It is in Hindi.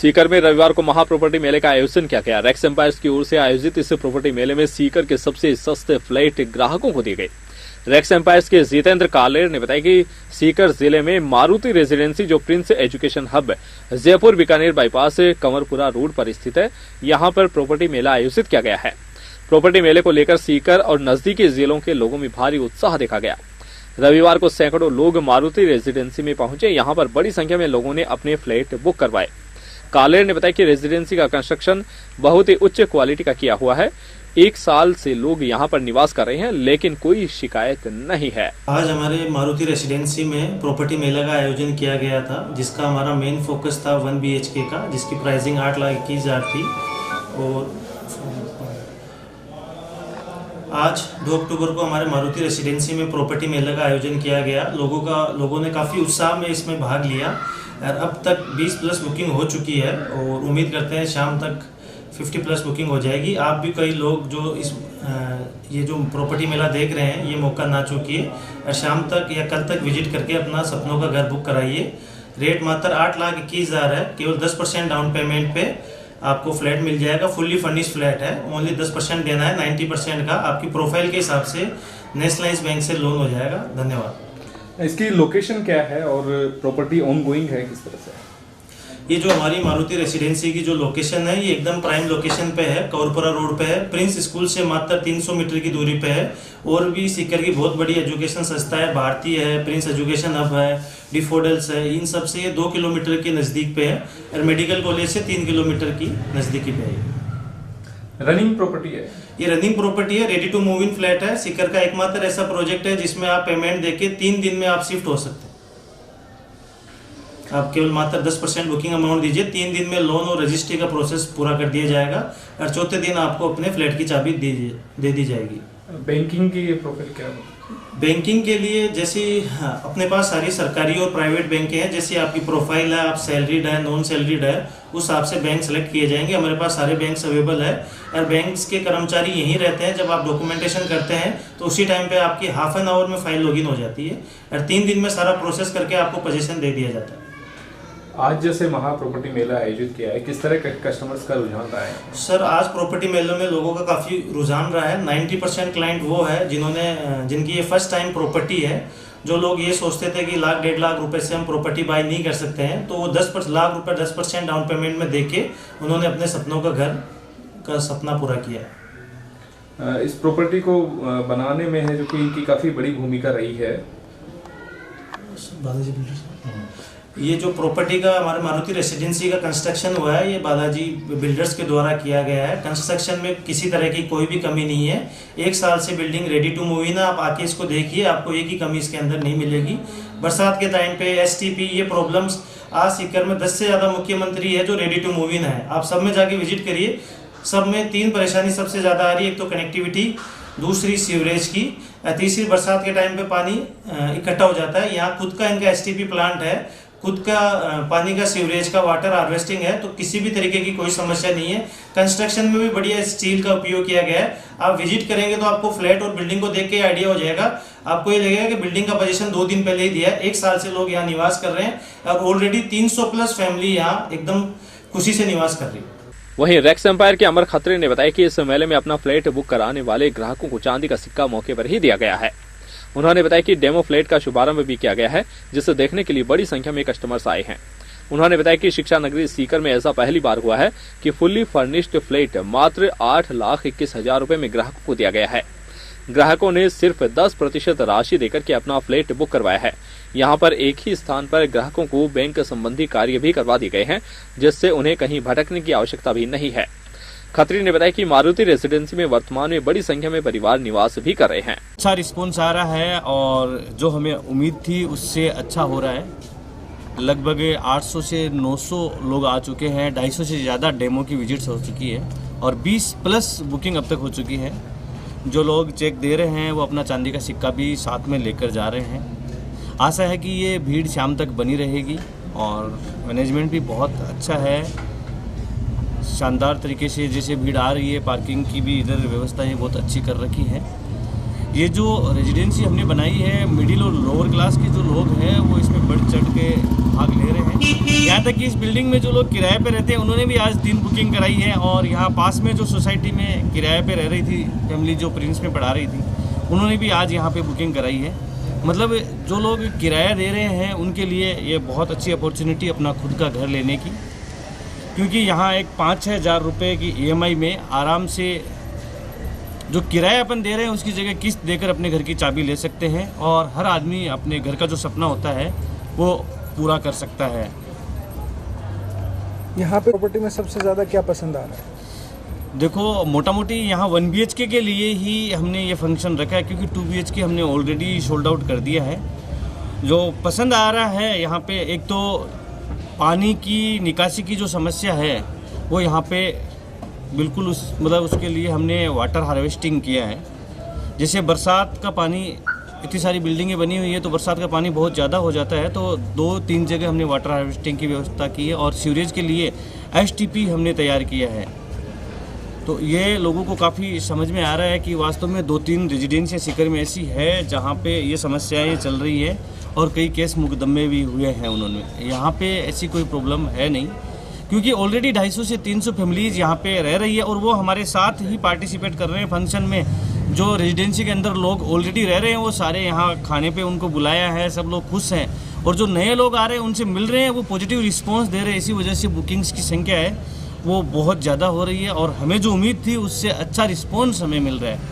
सीकर में रविवार को महा प्रॉपर्टी मेले का आयोजन किया गया। रेक्स एम्पायर्स की ओर से आयोजित इस प्रॉपर्टी मेले में सीकर के सबसे सस्ते फ्लैट ग्राहकों को दिए गए। रेक्स एम्पायर्स के जितेंद्र कालेर ने बताया कि सीकर जिले में मारुति रेजिडेंसी जो Prince education hub Jaipur Bikaner bypass Kanwarpura road पर स्थित है, यहां पर प्रॉपर्टी मेला आयोजित किया गया है। प्रॉपर्टी मेले को लेकर सीकर और नजदीकी जिलों के लोगों में भारी उत्साह देखा गया। रविवार को सैकड़ों लोग मारुति रेजिडेंसी में पहुंचे। यहां पर बड़ी संख्या में लोगों ने अपने फ्लैट बुक करवाए। कालेर ने बताया कि रेजिडेंसी का कंस्ट्रक्शन बहुत ही उच्च क्वालिटी का किया हुआ है। 1 साल से लोग यहां पर निवास कर रहे हैं, लेकिन कोई शिकायत नहीं है। आज हमारे मारुति रेसिडेंसी में प्रॉपर्टी मेला का आयोजन किया गया था, जिसका हमारा मेन फोकस था 1 BHK का, जिसकी प्राइसिंग 8,21,000 थी। और आज 2 अक्टूबर को हमारे मारुति रेसिडेंसी में प्रॉपर्टी मेला का आयोजन किया गया। लोगों ने काफ़ी उत्साह में इसमें भाग लिया और अब तक 20+ बुकिंग हो चुकी है और उम्मीद करते हैं शाम तक 50+ बुकिंग हो जाएगी। आप भी कई लोग जो ये जो प्रॉपर्टी मेला देख रहे हैं, ये मौका ना चूकिए और शाम तक या कल तक विजिट करके अपना सपनों का घर बुक कराइए। रेट मात्र 8,21,000 है। केवल 10% डाउन पेमेंट पे आपको फ्लैट मिल जाएगा। फुल्ली फर्निश्ड फ्लैट है। ओनली 10% देना है। 90% का आपकी प्रोफाइल के हिसाब से नेशनलाइज बैंक से लोन हो जाएगा। धन्यवाद। इसकी लोकेशन क्या है और प्रॉपर्टी ऑनगोइंग है किस तरह से? ये जो हमारी मारुति रेसिडेंसी की जो लोकेशन है, ये एकदम प्राइम लोकेशन पे है। कंवरपुरा रोड पे है। प्रिंस स्कूल से मात्र 300 मीटर की दूरी पे है। और भी सीकर की बहुत बड़ी एजुकेशन संस्था है, भारतीय है, प्रिंस एजुकेशन हब है, डिफोडल्स है, इन सब से ये 2 किलोमीटर के नज़दीक पे है और मेडिकल कॉलेज से 3 किलोमीटर की नज़दीकी पे है। रनिंग प्रॉपर्टी है? ये रनिंग प्रॉपर्टी है। Ready to move in flat है। सीकर का एकमात्र ऐसा प्रोजेक्ट है जिसमें आप पेमेंट देके 3 दिन में आप शिफ्ट हो सकते हैं। आप केवल मात्र 10% बुकिंग अमाउंट दीजिए। 3 दिन में लोन और रजिस्ट्री का प्रोसेस पूरा कर दिया जाएगा और चौथे दिन आपको अपने फ्लैट की चाबी दे दी जाएगी। बैंकिंग की प्रोफाइल क्या है? बैंकिंग के लिए जैसे अपने पास सारी सरकारी और प्राइवेट बैंकें हैं। जैसे आपकी प्रोफाइल है, आप सैलरीड है, नॉन सैलरीड है, उस हिसाब से बैंक सेलेक्ट किए जाएंगे। हमारे पास सारे बैंक्स अवेलेबल है और बैंक्स के कर्मचारी यहीं रहते हैं। जब आप डॉक्यूमेंटेशन करते हैं तो उसी टाइम पे आपकी हाफ एन आवर में फाइल लॉगिन हो जाती है और 3 दिन में सारा प्रोसेस करके आपको पोजीशन दे दिया जाता है। आज जैसे महा प्रॉपर्टी मेला आयोजित किया है, किस तरह के कस्टमर्स का रुझान रहा है? सर, आज प्रॉपर्टी मेले में लोगों का काफ़ी रुझान रहा है। 90% क्लाइंट वो है जिनकी ये फर्स्ट टाइम प्रॉपर्टी है। जो लोग ये सोचते थे कि 1,00,000 1.5 लाख रुपए से हम प्रॉपर्टी बाय नहीं कर सकते हैं, तो वो 10 लाख रुपए 10% डाउन पेमेंट में देके उन्होंने अपने सपनों का घर का सपना पूरा किया। इस प्रॉपर्टी को बनाने में है जो कि इनकी काफ़ी बड़ी भूमिका रही है। बालाजी बिल्डर्स, ये जो प्रॉपर्टी का हमारे मारुति रेसिडेंसी का कंस्ट्रक्शन हुआ है, ये बालाजी बिल्डर्स के द्वारा किया गया है। कंस्ट्रक्शन में किसी तरह की कोई भी कमी नहीं है। 1 साल से building ready to move in है। आप आके इसको देखिए, आपको एक ही कमी इसके अंदर नहीं मिलेगी। बरसात के टाइम पे STP ये प्रॉब्लम्स आज सीकर में 10 से ज़्यादा मुख्यमंत्री है जो रेडी टू मूव इन है। आप सब में जाके विजिट करिए। सब में 3 परेशानी सबसे ज़्यादा आ रही है। एक तो कनेक्टिविटी, दूसरी सीवरेज की, तीसरी बरसात के टाइम पे पानी इकट्ठा हो जाता है। यहाँ खुद का इनका STP प्लांट है, खुद का पानी का सीवरेज का वाटर हार्वेस्टिंग है, तो किसी भी तरीके की कोई समस्या नहीं है। कंस्ट्रक्शन में भी बढ़िया स्टील का उपयोग किया गया है। आप विजिट करेंगे तो आपको फ्लैट और बिल्डिंग को देख के आइडिया हो जाएगा। आपको ये लगेगा कि बिल्डिंग का पोजीशन 2 दिन पहले ही दिया है। 1 साल से लोग यहाँ निवास कर रहे हैं और ऑलरेडी 300+ फैमिली यहाँ एकदम खुशी से निवास कर रही है। वहीं रेक्स एम्पायर के अमर खत्री ने बताया कि इस मेले में अपना फ्लैट बुक कराने वाले ग्राहकों को चांदी का सिक्का मौके पर ही दिया गया है। उन्होंने बताया कि डेमो फ्लैट का शुभारंभ भी किया गया है, जिसे देखने के लिए बड़ी संख्या में कस्टमर्स आए हैं। उन्होंने बताया कि शिक्षा नगरी सीकर में ऐसा पहली बार हुआ है कि फुल्ली फर्निश्ड फ्लैट मात्र 8,21,000 रुपए में ग्राहकों को दिया गया है। ग्राहकों ने सिर्फ 10% राशि देकर के अपना फ्लैट बुक करवाया है। यहाँ पर एक ही स्थान पर ग्राहकों को बैंक संबंधी कार्य भी करवा दिए गए हैं, जिससे उन्हें कहीं भटकने की आवश्यकता भी नहीं है। खत्री ने बताया कि मारुति रेसिडेंसी में वर्तमान में बड़ी संख्या में परिवार निवास भी कर रहे हैं। अच्छा रिस्पॉन्स आ रहा है और जो हमें उम्मीद थी उससे अच्छा हो रहा है। लगभग 800 से 900 लोग आ चुके हैं। 250 से ज़्यादा डेमो की विजिट्स हो चुकी है और 20+ बुकिंग अब तक हो चुकी है। जो लोग चेक दे रहे हैं वो अपना चांदी का सिक्का भी साथ में लेकर जा रहे हैं। आशा है कि ये भीड़ शाम तक बनी रहेगी और मैनेजमेंट भी बहुत अच्छा है, शानदार तरीके से। जैसे भीड़ आ रही है, पार्किंग की भी इधर व्यवस्था है बहुत अच्छी कर रखी है। ये जो रेजिडेंसी हमने बनाई है, मिडिल और लोअर क्लास के जो लोग हैं वो इसमें बढ़ चढ़ के भाग ले रहे हैं। यहाँ तक कि इस बिल्डिंग में जो लोग किराए पे रहते हैं उन्होंने भी आज 3 बुकिंग कराई है। और यहाँ पास में जो सोसाइटी में किराए पे रह रही थी फैमिली, जो प्रिंस में पढ़ा रही थी, उन्होंने भी आज यहाँ पे बुकिंग कराई है। मतलब जो लोग किराया दे रहे हैं उनके लिए ये बहुत अच्छी अपॉर्चुनिटी अपना खुद का घर लेने की, क्योंकि यहाँ एक 5-6 हज़ार रुपये की EMI में आराम से जो किराया अपन दे रहे हैं उसकी जगह किस्त देकर अपने घर की चाबी ले सकते हैं और हर आदमी अपने घर का जो सपना होता है वो पूरा कर सकता है। यहाँ पे प्रॉपर्टी में सबसे ज़्यादा क्या पसंद आ रहा है? देखो, मोटा मोटी यहाँ 1 BHK के लिए ही हमने ये फंक्शन रखा है, क्योंकि 2 BHK हमने ऑलरेडी सोल्ड आउट कर दिया है। जो पसंद आ रहा है यहाँ पे, एक तो पानी की निकासी की जो समस्या है वो यहाँ पे बिल्कुल उसके लिए हमने वाटर हार्वेस्टिंग किया है। जैसे बरसात का पानी, इतनी सारी बिल्डिंगें बनी हुई है तो बरसात का पानी बहुत ज़्यादा हो जाता है, तो 2-3 जगह हमने वाटर हार्वेस्टिंग की व्यवस्था की है और सीवरेज के लिए STP हमने तैयार किया है। तो ये लोगों को काफ़ी समझ में आ रहा है कि वास्तव में 2-3 रेजिडेंसियाँ सीकर में ऐसी है जहाँ पे ये समस्याएं चल रही है और कई केस मुकदमे भी हुए हैं उन्होंने। यहाँ पे ऐसी कोई प्रॉब्लम है नहीं, क्योंकि ऑलरेडी 250 से 300 फैमिलीज़ यहाँ पे रह रही है और वो हमारे साथ ही पार्टिसिपेट कर रहे हैं फंक्शन में। जो रेजिडेंसी के अंदर लोग ऑलरेडी रह रहे हैं वो सारे यहाँ खाने पे उनको बुलाया है, सब लोग खुश हैं। और जो नए लोग आ रहे हैं उनसे मिल रहे हैं, वो पॉजिटिव रिस्पांस दे रहे हैं। इसी वजह से बुकिंग्स की संख्या है वो बहुत ज़्यादा हो रही है और हमें जो उम्मीद थी उससे अच्छा रिस्पॉन्स हमें मिल रहा है।